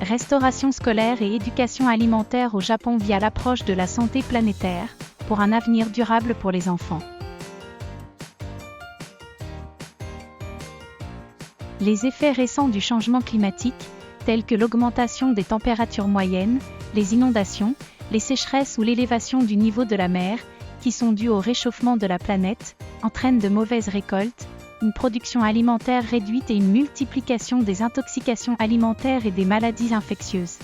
Restauration scolaire et éducation alimentaire au Japon via l'approche de la santé planétaire, pour un avenir durable pour les enfants. Les effets récents du changement climatique, tels que l'augmentation des températures moyennes, les inondations, les sécheresses ou l'élévation du niveau de la mer, qui sont dues au réchauffement de la planète, entraînent de mauvaises récoltes, une production alimentaire réduite et une multiplication des intoxications alimentaires et des maladies infectieuses.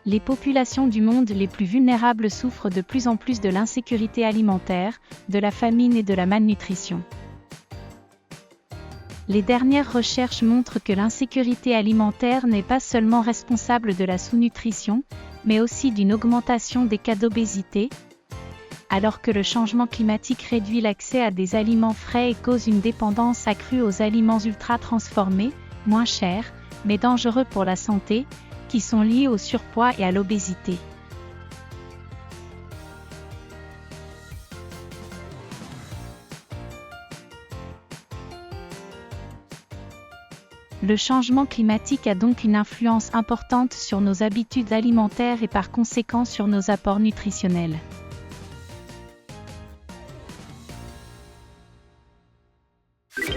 Les populations du monde les plus vulnérables souffrent de plus en plus de l'insécurité alimentaire, de la famine et de la malnutrition. Les dernières recherches montrent que l'insécurité alimentaire n'est pas seulement responsable de la sous-nutrition, mais aussi d'une augmentation des cas d'obésité, alors que le changement climatique réduit l'accès à des aliments frais et cause une dépendance accrue aux aliments ultra-transformés, moins chers, mais dangereux pour la santé, qui sont liés au surpoids et à l'obésité. Le changement climatique a donc une influence importante sur nos habitudes alimentaires et par conséquent sur nos apports nutritionnels.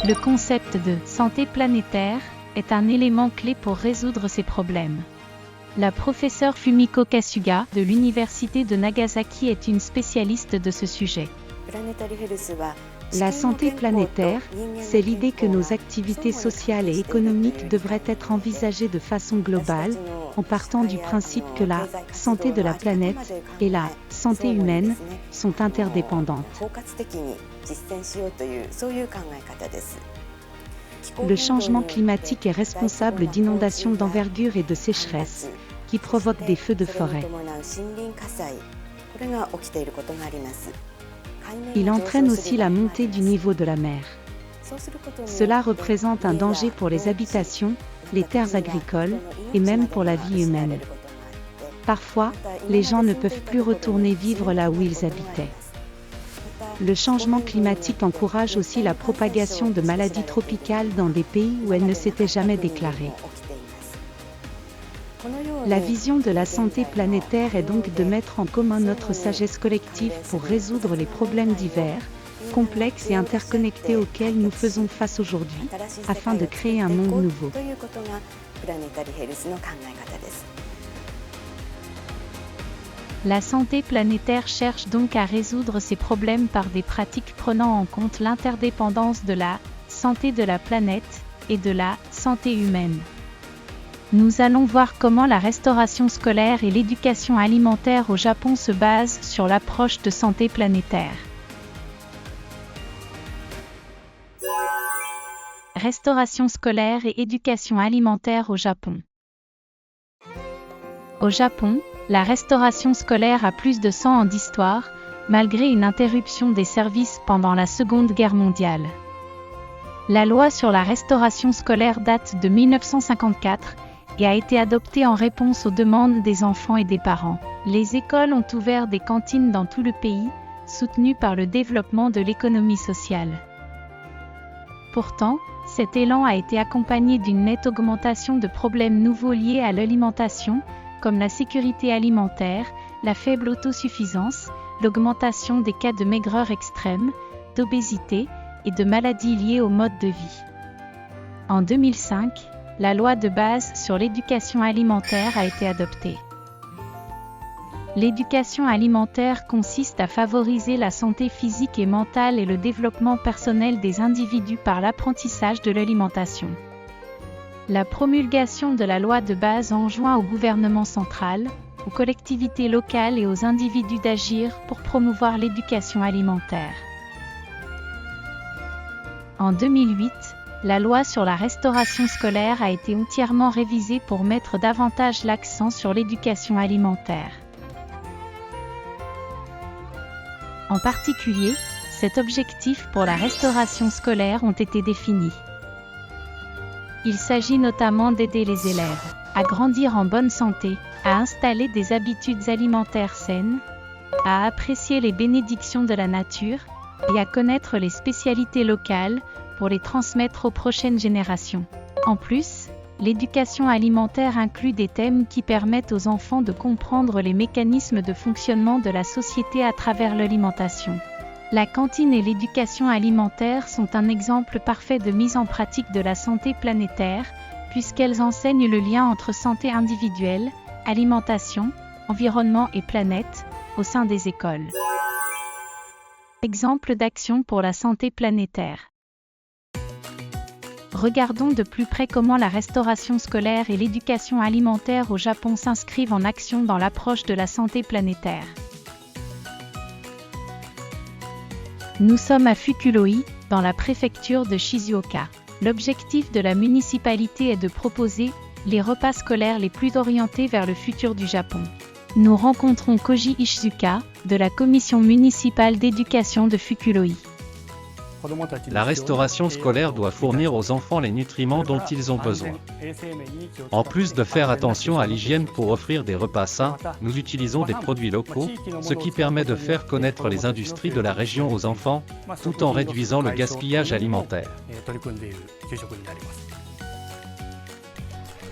Le concept de « santé planétaire » est un élément clé pour résoudre ces problèmes. La professeure Fumiko Kasuga de l'université de Nagasaki est une spécialiste de ce sujet. La santé planétaire, c'est l'idée que nos activités sociales et économiques devraient être envisagées de façon globale, en partant du principe que la santé de la planète et la santé humaine sont interdépendantes. Le changement climatique est responsable d'inondations d'envergure et de sécheresses, qui provoquent des feux de forêt. Il entraîne aussi la montée du niveau de la mer. Cela représente un danger pour les habitations, les terres agricoles, et même pour la vie humaine. Parfois, les gens ne peuvent plus retourner vivre là où ils habitaient. Le changement climatique encourage aussi la propagation de maladies tropicales dans des pays où elles ne s'étaient jamais déclarées. La vision de la santé planétaire est donc de mettre en commun notre sagesse collective pour résoudre les problèmes divers, complexes et interconnectés auxquels nous faisons face aujourd'hui, afin de créer un monde nouveau. La santé planétaire cherche donc à résoudre ces problèmes par des pratiques prenant en compte l'interdépendance de la santé de la planète et de la santé humaine. Nous allons voir comment la restauration scolaire et l'éducation alimentaire au Japon se basent sur l'approche de santé planétaire. Restauration scolaire et éducation alimentaire au Japon. Au Japon, la restauration scolaire a plus de 100 ans d'histoire, malgré une interruption des services pendant la Seconde Guerre mondiale. La loi sur la restauration scolaire date de 1954 et a été adoptée en réponse aux demandes des enfants et des parents. Les écoles ont ouvert des cantines dans tout le pays, soutenues par le développement de l'économie sociale. Pourtant, cet élan a été accompagné d'une nette augmentation de problèmes nouveaux liés à l'alimentation, comme la sécurité alimentaire, la faible autosuffisance, l'augmentation des cas de maigreur extrême, d'obésité et de maladies liées au mode de vie. En 2005, la loi de base sur l'éducation alimentaire a été adoptée. L'éducation alimentaire consiste à favoriser la santé physique et mentale et le développement personnel des individus par l'apprentissage de l'alimentation. La promulgation de la loi de base enjoint au gouvernement central, aux collectivités locales et aux individus d'agir pour promouvoir l'éducation alimentaire. En 2008, la loi sur la restauration scolaire a été entièrement révisée pour mettre davantage l'accent sur l'éducation alimentaire. En particulier, cet objectif pour la restauration scolaire ont été définis. Il s'agit notamment d'aider les élèves à grandir en bonne santé, à installer des habitudes alimentaires saines, à apprécier les bénédictions de la nature et à connaître les spécialités locales pour les transmettre aux prochaines générations. En plus, l'éducation alimentaire inclut des thèmes qui permettent aux enfants de comprendre les mécanismes de fonctionnement de la société à travers l'alimentation. La cantine et l'éducation alimentaire sont un exemple parfait de mise en pratique de la santé planétaire, puisqu'elles enseignent le lien entre santé individuelle, alimentation, environnement et planète, au sein des écoles. Exemple d'action pour la santé planétaire. Regardons de plus près comment la restauration scolaire et l'éducation alimentaire au Japon s'inscrivent en action dans l'approche de la santé planétaire. Nous sommes à Fukuloi, dans la préfecture de Shizuoka. L'objectif de la municipalité est de proposer les repas scolaires les plus orientés vers le futur du Japon. Nous rencontrons Koji Ishizuka, de la commission municipale d'éducation de Fukuloi. La restauration scolaire doit fournir aux enfants les nutriments dont ils ont besoin. En plus de faire attention à l'hygiène pour offrir des repas sains, nous utilisons des produits locaux, ce qui permet de faire connaître les industries de la région aux enfants, tout en réduisant le gaspillage alimentaire.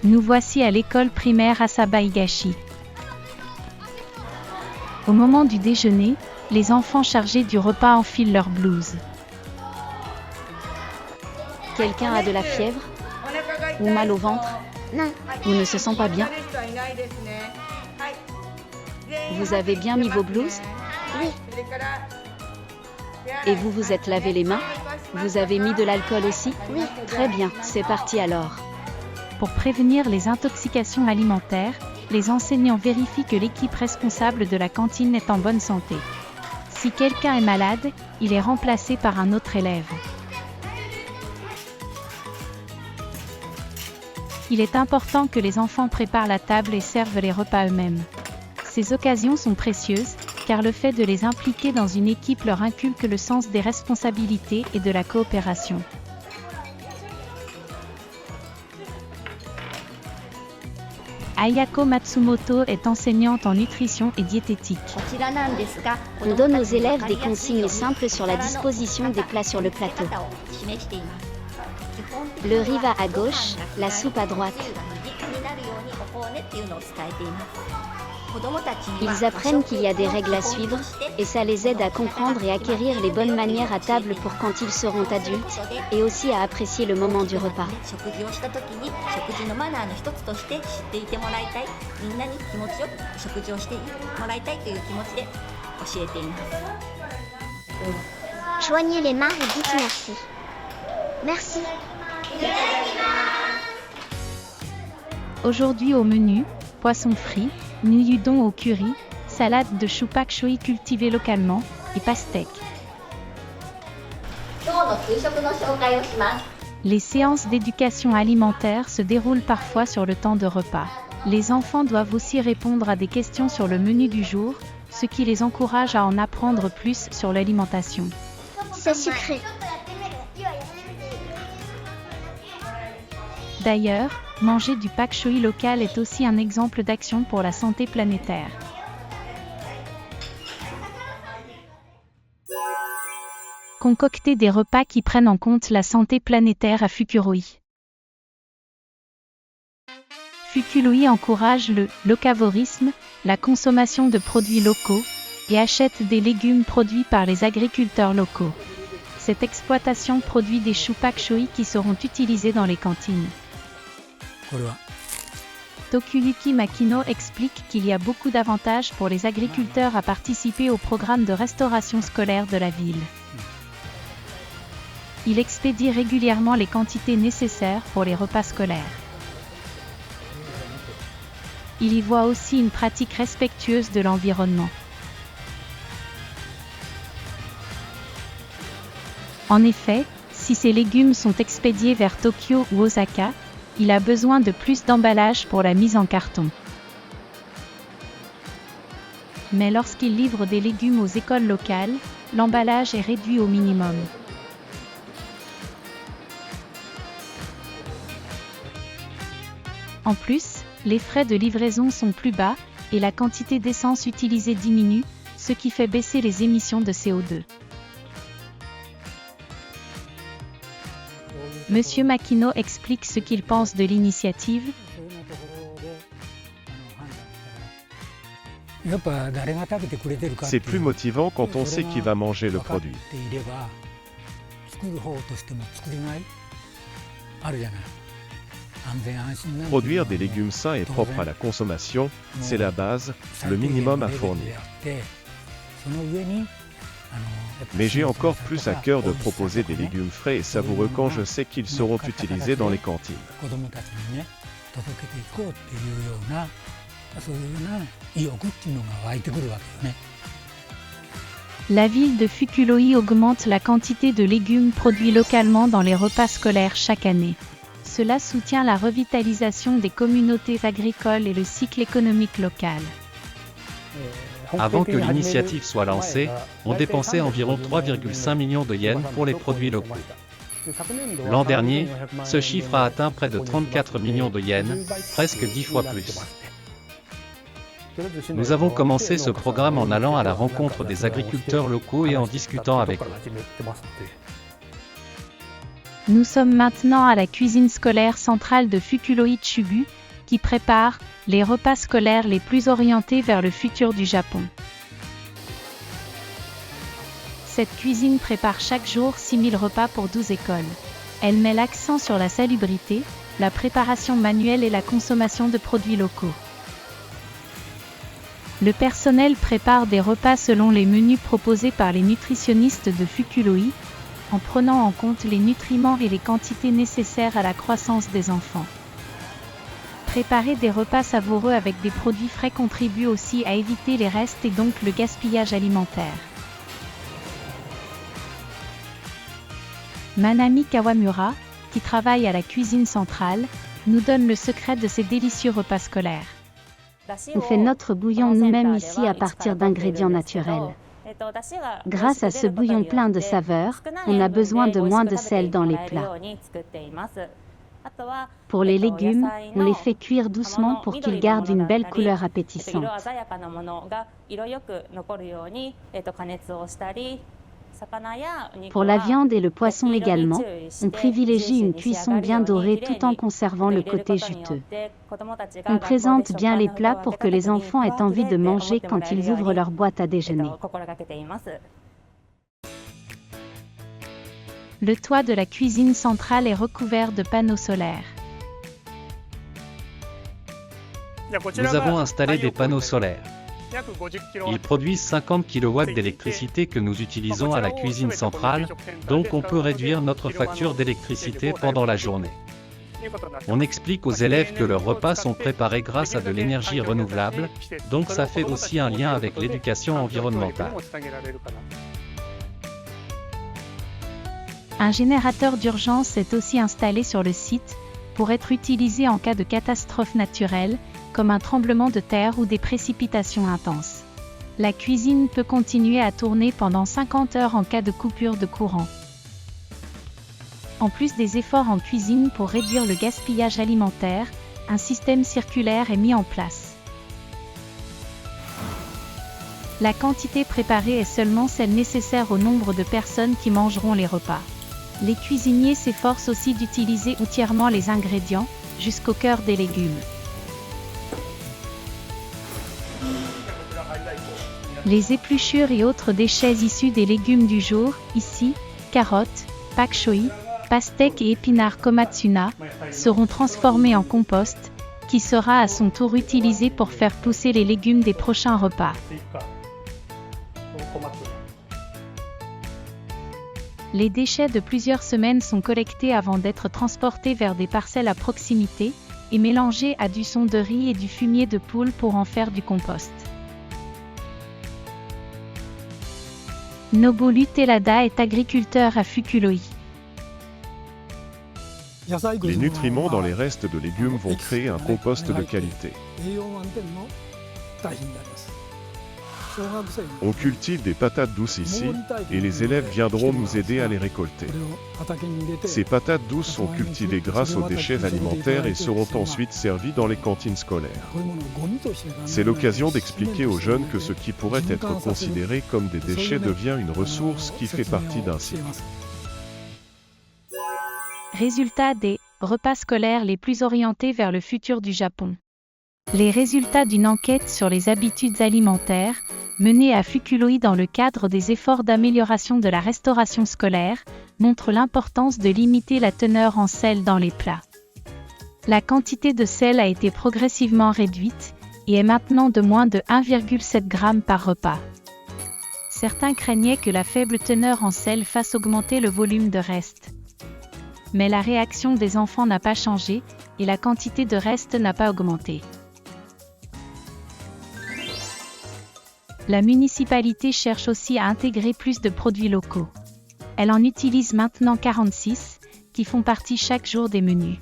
Nous voici à l'école primaire Asaba Higashi. Au moment du déjeuner, les enfants chargés du repas enfilent leur blouse. Quelqu'un a de la fièvre? Ou mal au ventre? Non. Ou ne se sent pas bien? Vous avez bien mis vos blouses? Oui. Et vous vous êtes lavé les mains? Vous avez mis de l'alcool aussi? Oui. Très bien, c'est parti alors. Pour prévenir les intoxications alimentaires, les enseignants vérifient que l'équipe responsable de la cantine est en bonne santé. Si quelqu'un est malade, il est remplacé par un autre élève. Il est important que les enfants préparent la table et servent les repas eux-mêmes. Ces occasions sont précieuses, car le fait de les impliquer dans une équipe leur inculque le sens des responsabilités et de la coopération. Ayako Matsumoto est enseignante en nutrition et diététique. On donne aux élèves des consignes simples sur la disposition des plats sur le plateau. Le riz va à gauche, la soupe à droite. Ils apprennent qu'il y a des règles à suivre, et ça les aide à comprendre et acquérir les bonnes manières à table pour quand ils seront adultes, et aussi à apprécier le moment du repas. Joignez les mains et dites merci. Merci. Aujourd'hui au menu, poisson frit, nuyudon au curry, salade de chou pak choi cultivée localement, et pastèque. Les séances d'éducation alimentaire se déroulent parfois sur le temps de repas. Les enfants doivent aussi répondre à des questions sur le menu du jour, ce qui les encourage à en apprendre plus sur l'alimentation. C'est sucré. D'ailleurs, manger du pak choi local est aussi un exemple d'action pour la santé planétaire. Concocter des repas qui prennent en compte la santé planétaire à Fukuloi. Fukuloi encourage le locavorisme, la consommation de produits locaux, et achète des légumes produits par les agriculteurs locaux. Cette exploitation produit des choux pak choi qui seront utilisés dans les cantines. Tokuyuki Makino explique qu'il y a beaucoup d'avantages pour les agriculteurs à participer au programme de restauration scolaire de la ville. Il expédie régulièrement les quantités nécessaires pour les repas scolaires. Il y voit aussi une pratique respectueuse de l'environnement. En effet, si ces légumes sont expédiés vers Tokyo ou Osaka, il a besoin de plus d'emballage pour la mise en carton. Mais lorsqu'il livre des légumes aux écoles locales, l'emballage est réduit au minimum. En plus, les frais de livraison sont plus bas, et la quantité d'essence utilisée diminue, ce qui fait baisser les émissions de CO2. Monsieur Makino explique ce qu'il pense de l'initiative. C'est plus motivant quand on sait qui va manger le produit. Produire des légumes sains et propres à la consommation, c'est la base, le minimum à fournir. Mais j'ai encore plus à cœur de proposer des légumes frais et savoureux quand je sais qu'ils seront utilisés dans les cantines. La ville de Fukuloi augmente la quantité de légumes produits localement dans les repas scolaires chaque année. Cela soutient la revitalisation des communautés agricoles et le cycle économique local. Avant que l'initiative soit lancée, on dépensait environ 3,5 millions de yens pour les produits locaux. L'an dernier, ce chiffre a atteint près de 34 millions de yens, presque 10 fois plus. Nous avons commencé ce programme en allant à la rencontre des agriculteurs locaux et en discutant avec eux. Nous sommes maintenant à la cuisine scolaire centrale de Fukuloi Chubu, qui prépare les repas scolaires les plus orientés vers le futur du Japon. Cette cuisine prépare chaque jour 6000 repas pour 12 écoles. Elle met l'accent sur la salubrité, la préparation manuelle et la consommation de produits locaux. Le personnel prépare des repas selon les menus proposés par les nutritionnistes de Fukuloi, en prenant en compte les nutriments et les quantités nécessaires à la croissance des enfants. Préparer des repas savoureux avec des produits frais contribue aussi à éviter les restes et donc le gaspillage alimentaire. Manami Kawamura, qui travaille à la cuisine centrale, nous donne le secret de ces délicieux repas scolaires. On fait notre bouillon nous-mêmes ici à partir d'ingrédients naturels. Grâce à ce bouillon plein de saveurs, on a besoin de moins de sel dans les plats. Pour les légumes, on les fait cuire doucement pour qu'ils gardent une belle couleur appétissante. Pour la viande et le poisson également, on privilégie une cuisson bien dorée tout en conservant le côté juteux. On présente bien les plats pour que les enfants aient envie de manger quand ils ouvrent leur boîte à déjeuner. Le toit de la cuisine centrale est recouvert de panneaux solaires. Nous avons installé des panneaux solaires. Ils produisent 50 kW d'électricité que nous utilisons à la cuisine centrale, donc on peut réduire notre facture d'électricité pendant la journée. On explique aux élèves que leurs repas sont préparés grâce à de l'énergie renouvelable, donc ça fait aussi un lien avec l'éducation environnementale. Un générateur d'urgence est aussi installé sur le site, pour être utilisé en cas de catastrophe naturelle, comme un tremblement de terre ou des précipitations intenses. La cuisine peut continuer à tourner pendant 50 heures en cas de coupure de courant. En plus des efforts en cuisine pour réduire le gaspillage alimentaire, un système circulaire est mis en place. La quantité préparée est seulement celle nécessaire au nombre de personnes qui mangeront les repas. Les cuisiniers s'efforcent aussi d'utiliser entièrement les ingrédients, jusqu'au cœur des légumes. Les épluchures et autres déchets issus des légumes du jour, ici, carottes, pak choi, pastèques et épinards komatsuna, seront transformés en compost, qui sera à son tour utilisé pour faire pousser les légumes des prochains repas. Les déchets de plusieurs semaines sont collectés avant d'être transportés vers des parcelles à proximité, et mélangés à du son de riz et du fumier de poule pour en faire du compost. Noboru Terada est agriculteur à Fukuloi. Les nutriments dans les restes de légumes vont créer un compost de qualité. On cultive des patates douces ici, et les élèves viendront nous aider à les récolter. Ces patates douces sont cultivées grâce aux déchets alimentaires et seront ensuite servies dans les cantines scolaires. C'est l'occasion d'expliquer aux jeunes que ce qui pourrait être considéré comme des déchets devient une ressource qui fait partie d'un cycle. Résultats des repas scolaires les plus orientés vers le futur du Japon. Les résultats d'une enquête sur les habitudes alimentaires, menée à Fukuloe dans le cadre des efforts d'amélioration de la restauration scolaire, montrent l'importance de limiter la teneur en sel dans les plats. La quantité de sel a été progressivement réduite et est maintenant de moins de 1,7 g par repas. Certains craignaient que la faible teneur en sel fasse augmenter le volume de reste. Mais la réaction des enfants n'a pas changé et la quantité de reste n'a pas augmenté. La municipalité cherche aussi à intégrer plus de produits locaux. Elle en utilise maintenant 46, qui font partie chaque jour des menus.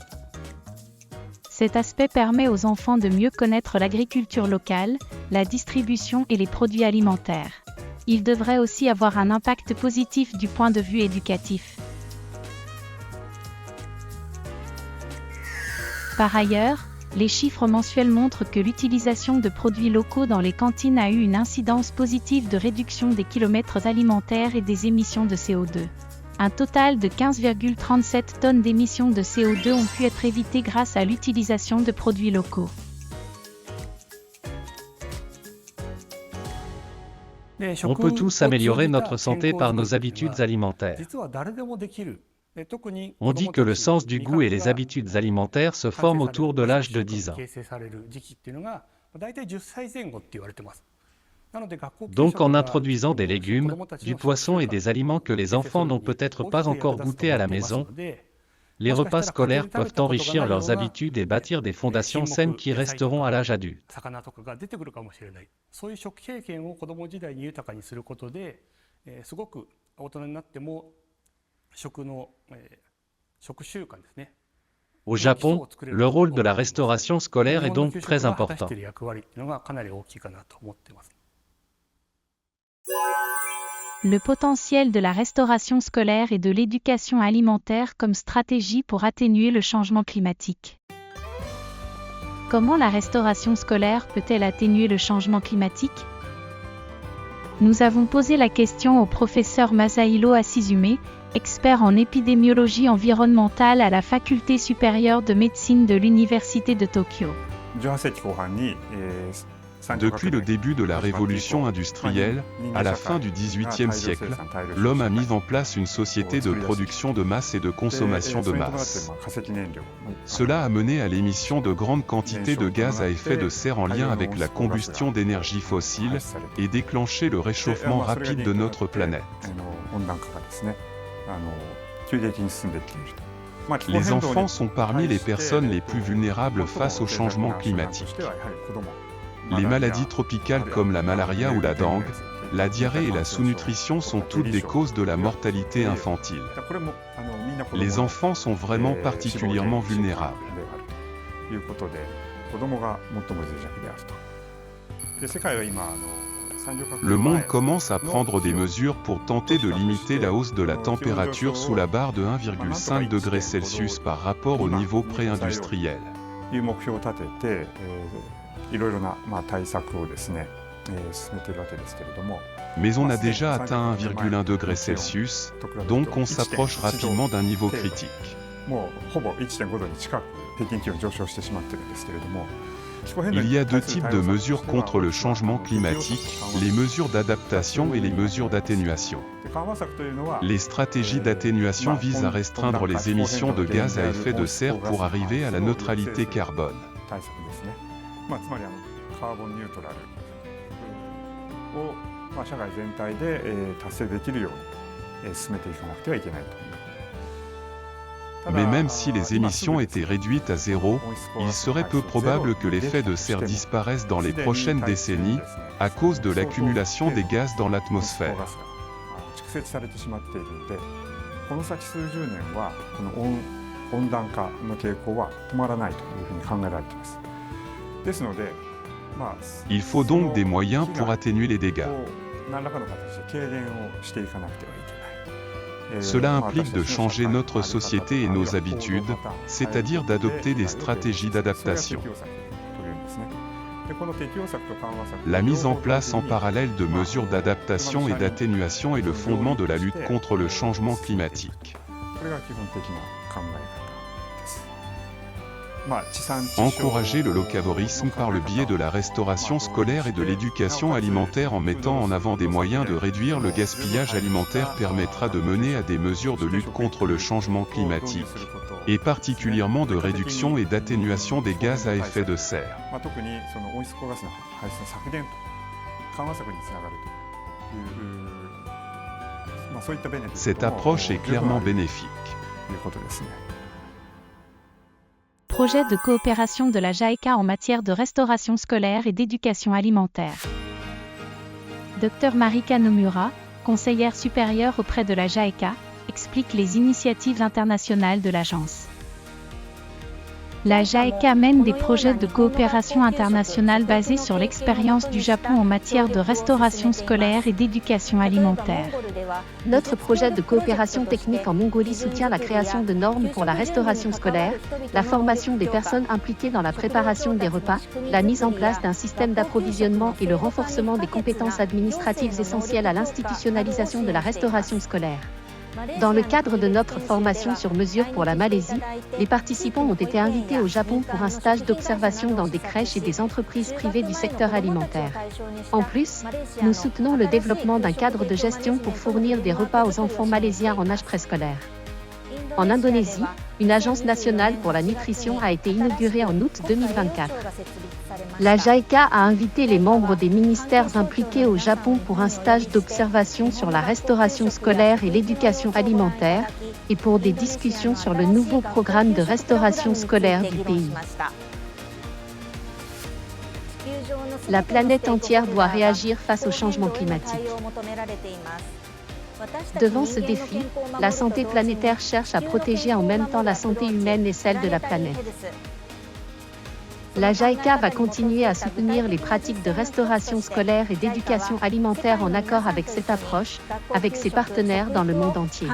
Cet aspect permet aux enfants de mieux connaître l'agriculture locale, la distribution et les produits alimentaires. Il devrait aussi avoir un impact positif du point de vue éducatif. Par ailleurs, les chiffres mensuels montrent que l'utilisation de produits locaux dans les cantines a eu une incidence positive de réduction des kilomètres alimentaires et des émissions de CO2. Un total de 15,37 tonnes d'émissions de CO2 ont pu être évitées grâce à l'utilisation de produits locaux. On peut tous améliorer notre santé par nos habitudes alimentaires. On dit que le sens du goût et les habitudes alimentaires se forment autour de l'âge de 10 ans. Donc en introduisant des légumes, du poisson et des aliments que les enfants n'ont peut-être pas encore goûté à la maison, les repas scolaires peuvent enrichir leurs habitudes et bâtir des fondations saines qui resteront à l'âge adulte. Au Japon, le rôle de la restauration scolaire est donc très important. Le potentiel de la restauration scolaire et de l'éducation alimentaire comme stratégie pour atténuer le changement climatique. Comment la restauration scolaire peut-elle atténuer le changement climatique ? Nous avons posé la question au professeur Masahiro Asizume, expert en épidémiologie environnementale à la Faculté supérieure de médecine de l'Université de Tokyo. Depuis le début de la révolution industrielle, à la fin du XVIIIe siècle, l'homme a mis en place une société de production de masse et de consommation de masse. Cela a mené à l'émission de grandes quantités de gaz à effet de serre en lien avec la combustion d'énergie fossile et déclenché le réchauffement rapide de notre planète. Les enfants sont parmi les personnes les plus vulnérables face au changement climatique. Les maladies tropicales comme la malaria ou la dengue, la diarrhée et la sous-nutrition sont toutes des causes de la mortalité infantile. Les enfants sont vraiment particulièrement vulnérables. Le monde commence à prendre des mesures pour tenter de limiter la hausse de la température sous la barre de 1,5 degrés Celsius par rapport au niveau pré-industriel. Mais on a déjà atteint 1,1 degré Celsius, donc on s'approche rapidement d'un niveau critique. Il y a deux types de mesures contre le changement climatique, les mesures d'adaptation et les mesures d'atténuation. Les stratégies d'atténuation visent à restreindre les émissions de gaz à effet de serre pour arriver à la neutralité carbone. Mais même si les émissions étaient réduites à zéro, il serait peu probable que l'effet de serre disparaisse dans les prochaines décennies, à cause de l'accumulation des gaz dans l'atmosphère. Il faut donc des moyens pour atténuer les dégâts. Cela implique de changer notre société et nos habitudes, c'est-à-dire d'adopter des stratégies d'adaptation. La mise en place en parallèle de mesures d'adaptation et d'atténuation est le fondement de la lutte contre le changement climatique. Encourager le locavorisme par le biais de la restauration scolaire et de l'éducation alimentaire en mettant en avant des moyens de réduire le gaspillage alimentaire permettra de mener à des mesures de lutte contre le changement climatique, et particulièrement de réduction et d'atténuation des gaz à effet de serre. Cette approche est clairement bénéfique. Projet de coopération de la JICA en matière de restauration scolaire et d'éducation alimentaire. Dr Marika Nomura, conseillère supérieure auprès de la JICA, explique les initiatives internationales de l'agence. La JICA mène des projets de coopération internationale basés sur l'expérience du Japon en matière de restauration scolaire et d'éducation alimentaire. Notre projet de coopération technique en Mongolie soutient la création de normes pour la restauration scolaire, la formation des personnes impliquées dans la préparation des repas, la mise en place d'un système d'approvisionnement et le renforcement des compétences administratives essentielles à l'institutionnalisation de la restauration scolaire. Dans le cadre de notre formation sur mesure pour la Malaisie, les participants ont été invités au Japon pour un stage d'observation dans des crèches et des entreprises privées du secteur alimentaire. En plus, nous soutenons le développement d'un cadre de gestion pour fournir des repas aux enfants malaisiens en âge préscolaire. En Indonésie, une agence nationale pour la nutrition a été inaugurée en août 2024. La JICA a invité les membres des ministères impliqués au Japon pour un stage d'observation sur la restauration scolaire et l'éducation alimentaire, et pour des discussions sur le nouveau programme de restauration scolaire du pays. La planète entière doit réagir face au changement climatique. Devant ce défi, la santé planétaire cherche à protéger en même temps la santé humaine et celle de la planète. La JICA va continuer à soutenir les pratiques de restauration scolaire et d'éducation alimentaire en accord avec cette approche, avec ses partenaires dans le monde entier.